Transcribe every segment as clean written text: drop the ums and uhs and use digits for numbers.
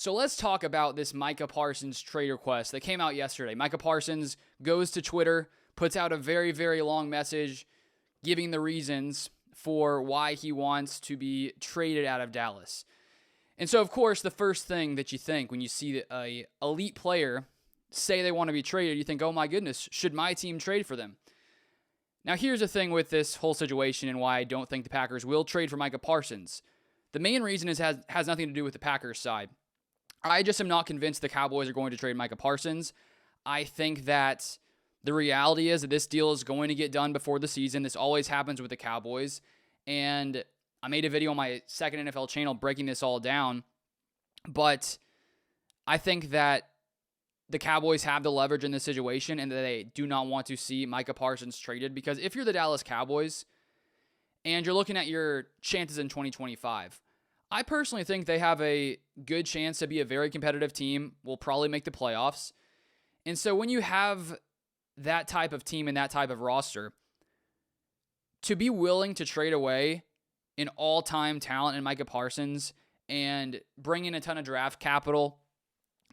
So let's talk about this Micah Parsons trade request that came out yesterday. Micah Parsons goes to Twitter, puts out a very, very long message giving the reasons for why he wants to be traded out of Dallas. And so, of course, the first thing that you think when you see an elite player say they want to be traded, you think, oh my goodness, should my team trade for them? Now, here's the thing with this whole situation and why I don't think the Packers will trade for Micah Parsons. The main reason has nothing to do with the Packers side. I just am not convinced the Cowboys are going to trade Micah Parsons. I think that the reality is that this deal is going to get done before the season. This always happens with the Cowboys. And I made a video on my second NFL channel breaking this all down. But I think that the Cowboys have the leverage in this situation and that they do not want to see Micah Parsons traded. Because if you're the Dallas Cowboys and you're looking at your chances in 2025, I personally think they have a good chance to be a very competitive team, will probably make the playoffs. And so when you have that type of team and that type of roster, to be willing to trade away an all-time talent in Micah Parsons and bring in a ton of draft capital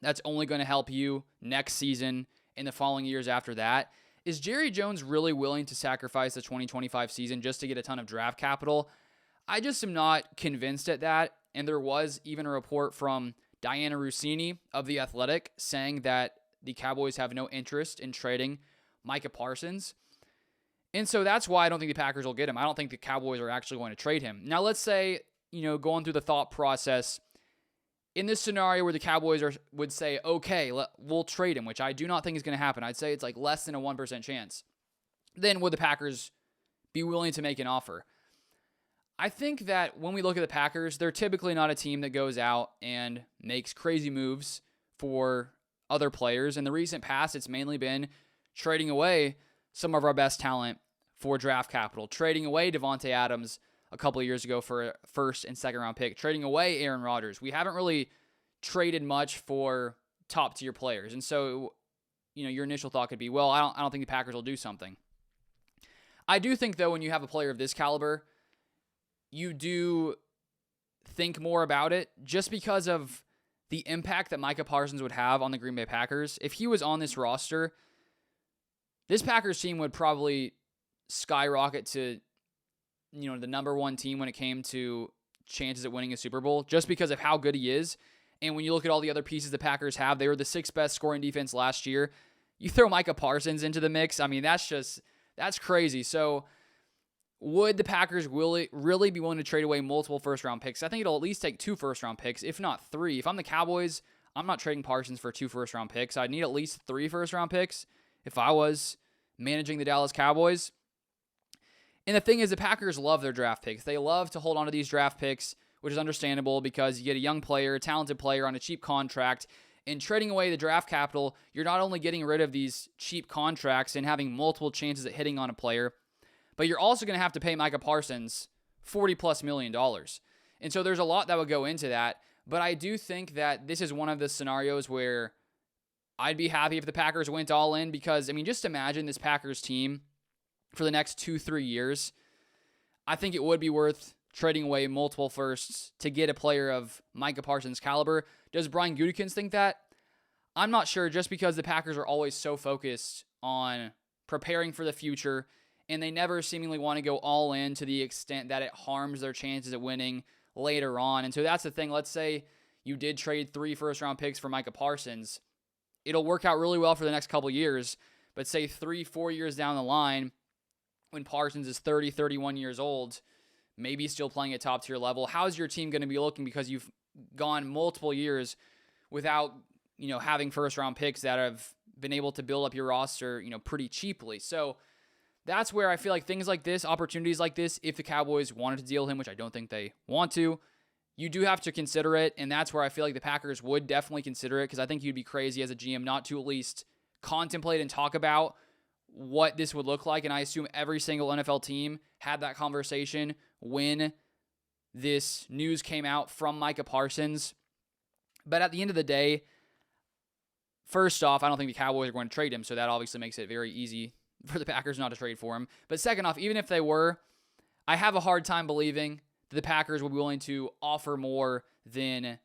that's only going to help you next season and the following years after that, is Jerry Jones really willing to sacrifice the 2025 season just to get a ton of draft capital? I just am not convinced at that, and there was even a report from Diana Russini of The Athletic saying that the Cowboys have no interest in trading Micah Parsons. And so that's why I don't think the Packers will get him. I don't think the Cowboys are actually going to trade him. Now, let's say, going through the thought process, in this scenario where the Cowboys would say, okay, we'll trade him, which I do not think is going to happen. I'd say it's like less than a 1% chance. Then would the Packers be willing to make an offer? I think that when we look at the Packers, they're typically not a team that goes out and makes crazy moves for other players. In the recent past, it's mainly been trading away some of our best talent for draft capital, trading away Devontae Adams a couple of years ago for a first and second round pick, trading away Aaron Rodgers. We haven't really traded much for top tier players. And so, your initial thought could be, well, I don't think the Packers will do something. I do think, though, when you have a player of this caliber, you do think more about it just because of the impact that Micah Parsons would have on the Green Bay Packers. If he was on this roster, this Packers team would probably skyrocket to, the number one team when it came to chances at winning a Super Bowl just because of how good he is. And when you look at all the other pieces the Packers have, they were the sixth best scoring defense last year. You throw Micah Parsons into the mix, I mean, that's crazy. So would the Packers really be willing to trade away multiple first-round picks? I think it'll at least take 2 first-round picks, if not 3. If I'm the Cowboys, I'm not trading Parsons for 2 first-round picks. I'd need at least 3 first-round picks if I was managing the Dallas Cowboys. And the thing is, the Packers love their draft picks. They love to hold on to these draft picks, which is understandable because you get a young player, a talented player on a cheap contract. And trading away the draft capital, you're not only getting rid of these cheap contracts and having multiple chances at hitting on a player, but you're also going to have to pay Micah Parsons $40+ million. And so there's a lot that would go into that. But I do think that this is one of the scenarios where I'd be happy if the Packers went all in because, just imagine this Packers team for the next 2-3 years. I think it would be worth trading away multiple firsts to get a player of Micah Parsons' caliber. Does Brian Gutekunst think that? I'm not sure, just because the Packers are always so focused on preparing for the future, and they never seemingly want to go all in to the extent that it harms their chances at winning later on. And so that's the thing. Let's say you did trade 3 first-round picks for Micah Parsons. It'll work out really well for the next couple years, but say 3-4 years down the line, when Parsons is 30, 31 years old, maybe still playing at top-tier level, how's your team going to be looking because you've gone multiple years without, having first-round picks that have been able to build up your roster, pretty cheaply. So that's where I feel like things like this, opportunities like this, if the Cowboys wanted to deal him, which I don't think they want to, you do have to consider it, and that's where I feel like the Packers would definitely consider it, because I think you'd be crazy as a GM not to at least contemplate and talk about what this would look like. And I assume every single NFL team had that conversation when this news came out from Micah Parsons. But at the end of the day, first off, I don't think the Cowboys are going to trade him, so that obviously makes it very easy for the Packers not to trade for him. But second off, even if they were, I have a hard time believing that the Packers would be willing to offer more than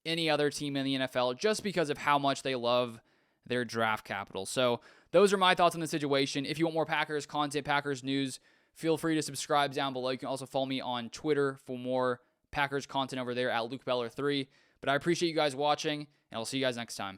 any other team in the NFL just because of how much they love their draft capital. So those are my thoughts on the situation. If you want more Packers content, Packers news, feel free to subscribe down below. You can also follow me on Twitter for more Packers content over there at LukeBeller3. But I appreciate you guys watching, and I'll see you guys next time.